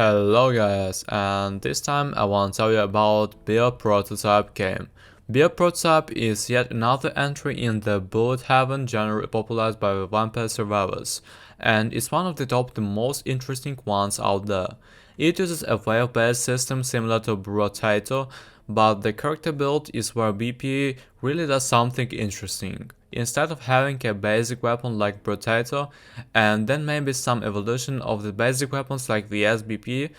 Hello guys, and this time I want to tell you about Beer Prototype game. Beer Prototype is yet another entry in the bullet heaven genre popularized by the vampire survivors, and it's one of the most interesting ones out there. It uses a wave-based system similar to Brotato, but the character build is where BP really does something interesting. Instead of having a basic weapon like Brotato, and then maybe some evolution of the basic weapons like the SBP,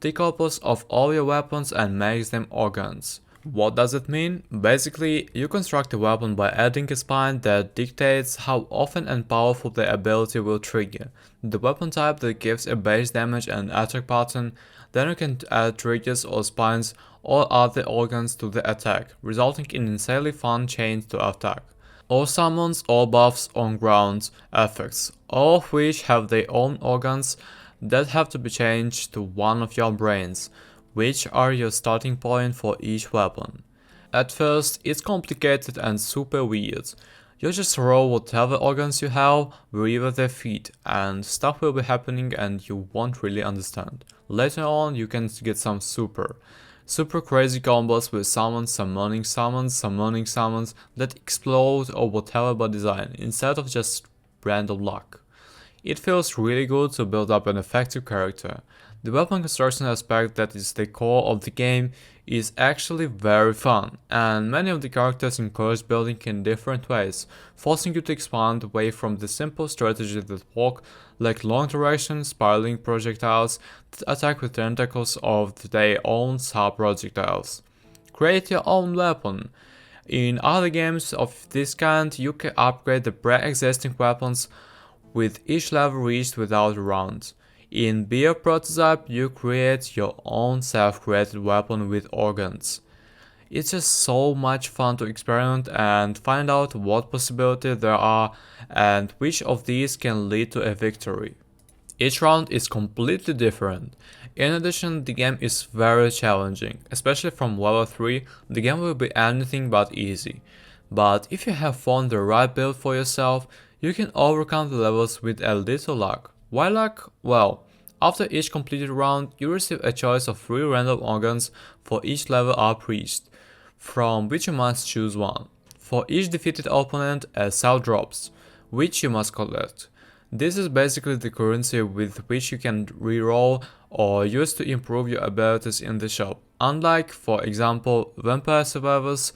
decouples of all your weapons and makes them organs. What does it mean? Basically, you construct a weapon by adding a spine that dictates how often and powerful the ability will trigger, the weapon type that gives a base damage and attack pattern, then you can add triggers or spines or other organs to the attack, resulting in insanely fun chains to attack. All summons, all buffs on ground effects, all of which have their own organs that have to be changed to one of your brains, which are your starting point for each weapon. At first, it's complicated and super weird. You just roll whatever organs you have wherever they fit, and stuff will be happening and you won't really understand. Later on, you can get some super crazy combos with summoning summons that explode or whatever by design, instead of just random luck. It feels really good to build up an effective character. The weapon construction aspect that is the core of the game is actually very fun, and many of the characters encourage building in different ways, forcing you to expand away from the simple strategies that work, like long duration spiraling projectiles that attack with tentacles of their own sub-projectiles. Create your own weapon. In other games of this kind, you can upgrade the pre-existing weapons with each level reached without a round. In Beer Prototype, you create your own self-created weapon with organs. It's just so much fun to experiment and find out what possibilities there are and which of these can lead to a victory. Each round is completely different. In addition, the game is very challenging, especially from level 3, the game will be anything but easy. But if you have found the right build for yourself, you can overcome the levels with a little luck. Why luck? Well, after each completed round, you receive a choice of 3 random organs for each level up reached, from which you must choose one. For each defeated opponent, a cell drops, which you must collect. This is basically the currency with which you can reroll or use to improve your abilities in the shop. Unlike, for example, vampire survivors,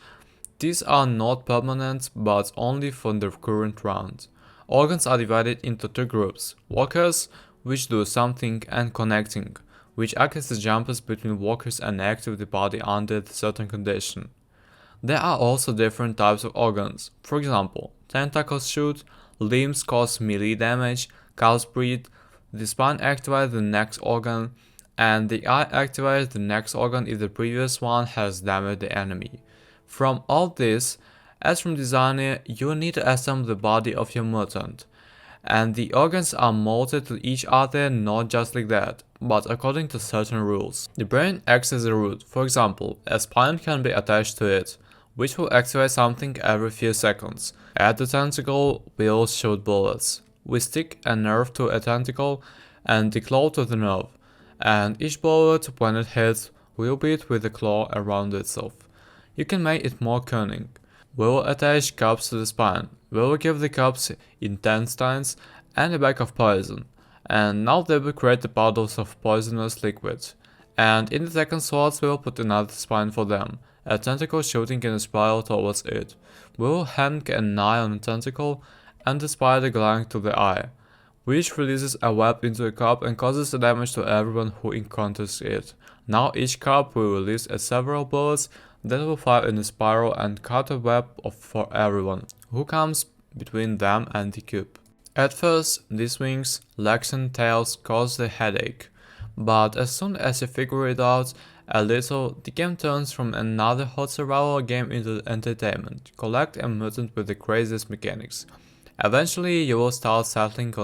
these are not permanent but only for the current round. Organs are divided into 2 groups: walkers, which do something, and connecting, which act as jumpers between walkers and activate the body under certain condition. There are also different types of organs. For example, tentacles shoot, limbs cause melee damage, cows breathe, the spine activates the next organ, and the eye activates the next organ if the previous one has damaged the enemy. From all this, as from designer, you need to assemble the body of your mutant, and the organs are molded to each other not just like that, but according to certain rules. The brain acts as a root. For example, a spine can be attached to it, which will activate something every few seconds. At the tentacle will shoot bullets. We stick a nerve to a tentacle and the claw to the nerve, and each bullet, when it hits, will beat with the claw around itself. You can make it more cunning. We will attach cups to the spine. We will give the cups intestines and a bag of poison, and now they will create the puddles of poisonous liquid. And in the second slots we will put another spine for them, a tentacle shooting in a spiral towards it. We will hang an eye on the tentacle and the spider gliding to the eye, which releases a web into a cup and causes the damage to everyone who encounters it. Now each cup will release several bullets that will fire in a spiral and cut a web for everyone who comes between them and the cube. At first, these wings, legs and tails cause the headache, but as soon as you figure it out a little, the game turns from another hot survival game into entertainment. Collect a mutant with the craziest mechanics. Eventually, you will start settling on